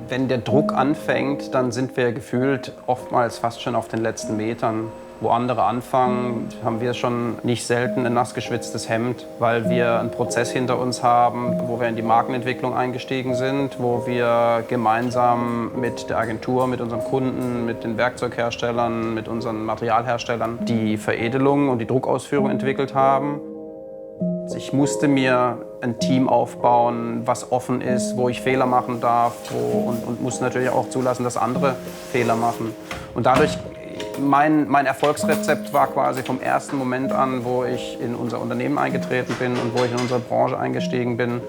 Wenn der Druck anfängt, dann sind wir gefühlt oftmals fast schon auf den letzten Metern. Wo andere anfangen, haben wir schon nicht selten ein nass geschwitztes Hemd, weil wir einen Prozess hinter uns haben, wo wir in die Markenentwicklung eingestiegen sind, wo wir gemeinsam mit der Agentur, mit unseren Kunden, mit den Werkzeugherstellern, mit unseren Materialherstellern die Veredelung und die Druckausführung entwickelt haben. Ich musste mir ein Team aufbauen, was offen ist, wo ich Fehler machen darf und musste natürlich auch zulassen, dass andere Fehler machen. Und dadurch, mein Erfolgsrezept war quasi vom ersten Moment an, wo ich in unser Unternehmen eingetreten bin und wo ich in unsere Branche eingestiegen bin,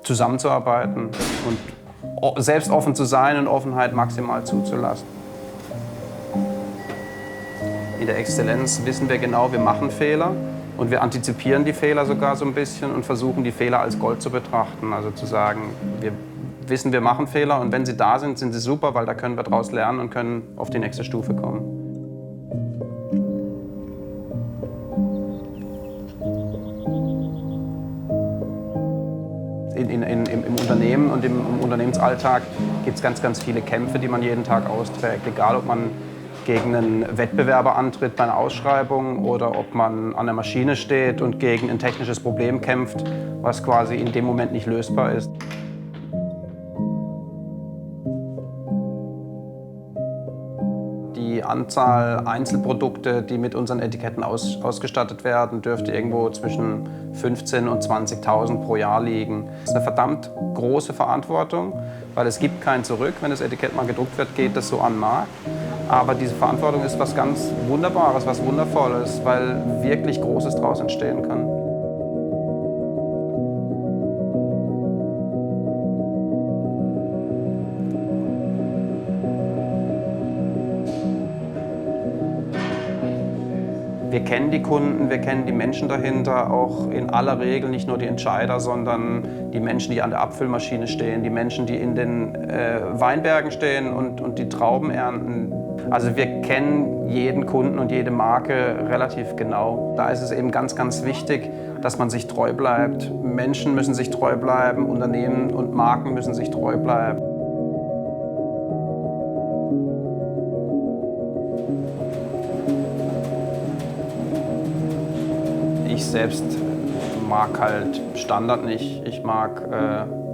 zusammenzuarbeiten und selbst offen zu sein und Offenheit maximal zuzulassen. In der Exzellenz wissen wir genau, wir machen Fehler. Und wir antizipieren die Fehler sogar so ein bisschen und versuchen, die Fehler als Gold zu betrachten. Also zu sagen, wir wissen, wir machen Fehler und wenn sie da sind, sind sie super, weil da können wir daraus lernen und können auf die nächste Stufe kommen. Im Unternehmen und im Unternehmensalltag gibt es ganz, ganz viele Kämpfe, die man jeden Tag austrägt. Egal, ob man gegen einen Wettbewerber antritt bei einer Ausschreibung oder ob man an der Maschine steht und gegen ein technisches Problem kämpft, was quasi in dem Moment nicht lösbar ist. Die Anzahl Einzelprodukte, die mit unseren Etiketten ausgestattet werden, dürfte irgendwo zwischen 15.000 und 20.000 pro Jahr liegen. Das ist eine verdammt große Verantwortung, weil es gibt kein Zurück. Wenn das Etikett mal gedruckt wird, geht das so an den Markt. Aber diese Verantwortung ist was ganz Wunderbares, was Wundervolles, weil wirklich Großes daraus entstehen kann. Wir kennen die Kunden, wir kennen die Menschen dahinter, auch in aller Regel nicht nur die Entscheider, sondern die Menschen, die an der Abfüllmaschine stehen, die Menschen, die in den Weinbergen stehen und die Trauben ernten. Also wir kennen jeden Kunden und jede Marke relativ genau. Da ist es eben ganz, ganz wichtig, dass man sich treu bleibt. Menschen müssen sich treu bleiben, Unternehmen und Marken müssen sich treu bleiben. Ich selbst mag halt Standard nicht, ich mag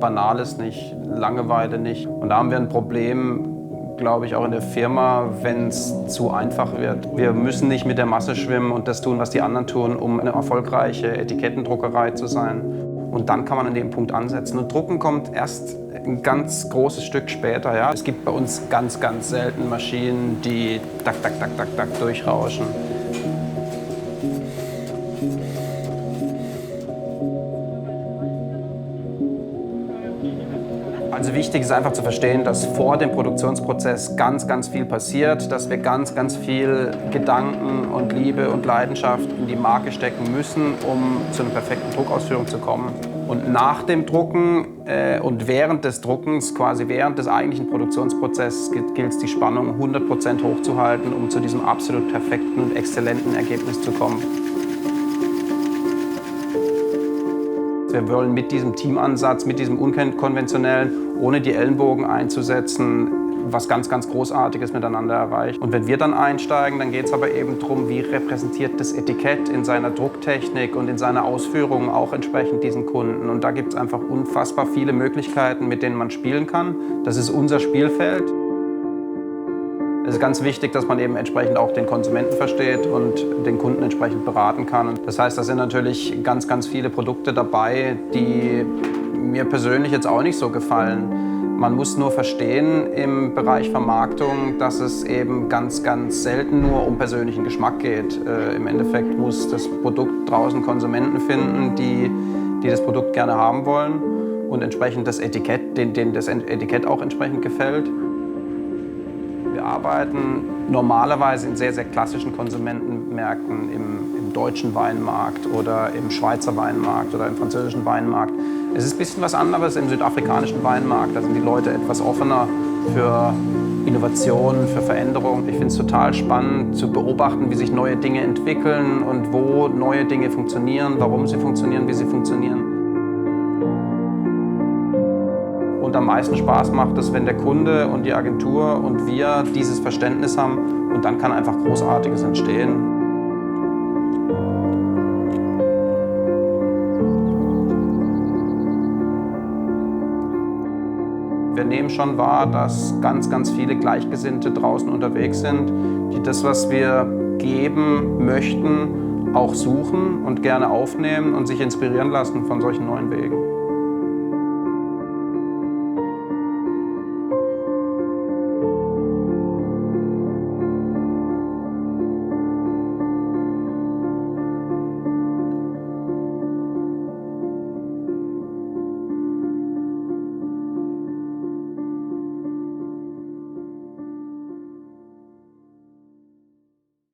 Banales nicht, Langeweile nicht. Und da haben wir ein Problem, glaube ich, auch in der Firma, wenn es zu einfach wird. Wir müssen nicht mit der Masse schwimmen und das tun, was die anderen tun, um eine erfolgreiche Etikettendruckerei zu sein. Und dann kann man an dem Punkt ansetzen. Und Drucken kommt erst ein ganz großes Stück später. Ja. Es gibt bei uns ganz, ganz selten Maschinen, die tak, tak, tak, tak, tak durchrauschen. Also wichtig ist einfach zu verstehen, dass vor dem Produktionsprozess ganz, ganz viel passiert, dass wir ganz, ganz viel Gedanken und Liebe und Leidenschaft in die Marke stecken müssen, um zu einer perfekten Druckausführung zu kommen. Und nach dem Drucken und während des Druckens, quasi während des eigentlichen Produktionsprozesses, gilt es, die Spannung 100% hochzuhalten, um zu diesem absolut perfekten und exzellenten Ergebnis zu kommen. Wir wollen mit diesem Teamansatz, mit diesem unkonventionellen, ohne die Ellenbogen einzusetzen, was ganz, ganz Großartiges miteinander erreicht. Und wenn wir dann einsteigen, dann geht es aber eben darum, wie repräsentiert das Etikett in seiner Drucktechnik und in seiner Ausführung auch entsprechend diesen Kunden. Und da gibt es einfach unfassbar viele Möglichkeiten, mit denen man spielen kann. Das ist unser Spielfeld. Es ist ganz wichtig, dass man eben entsprechend auch den Konsumenten versteht und den Kunden entsprechend beraten kann. Und das heißt, da sind natürlich ganz, ganz viele Produkte dabei, die mir persönlich jetzt auch nicht so gefallen. Man muss nur verstehen im Bereich Vermarktung, dass es eben ganz, ganz selten nur um persönlichen Geschmack geht. Im Endeffekt muss das Produkt draußen Konsumenten finden, die das Produkt gerne haben wollen und entsprechend das Etikett, denen das Etikett auch entsprechend gefällt. Wir arbeiten normalerweise in sehr, sehr klassischen Konsumentenmärkten, im deutschen Weinmarkt oder im Schweizer Weinmarkt oder im französischen Weinmarkt. Es ist ein bisschen was anderes im südafrikanischen Weinmarkt. Da sind die Leute etwas offener für Innovation, für Veränderung. Ich finde es total spannend zu beobachten, wie sich neue Dinge entwickeln und wo neue Dinge funktionieren, warum sie funktionieren, wie sie funktionieren. Und am meisten Spaß macht es, wenn der Kunde und die Agentur und wir dieses Verständnis haben, und dann kann einfach Großartiges entstehen. Wir nehmen schon wahr, dass ganz, ganz viele Gleichgesinnte draußen unterwegs sind, die das, was wir geben möchten, auch suchen und gerne aufnehmen und sich inspirieren lassen von solchen neuen Wegen.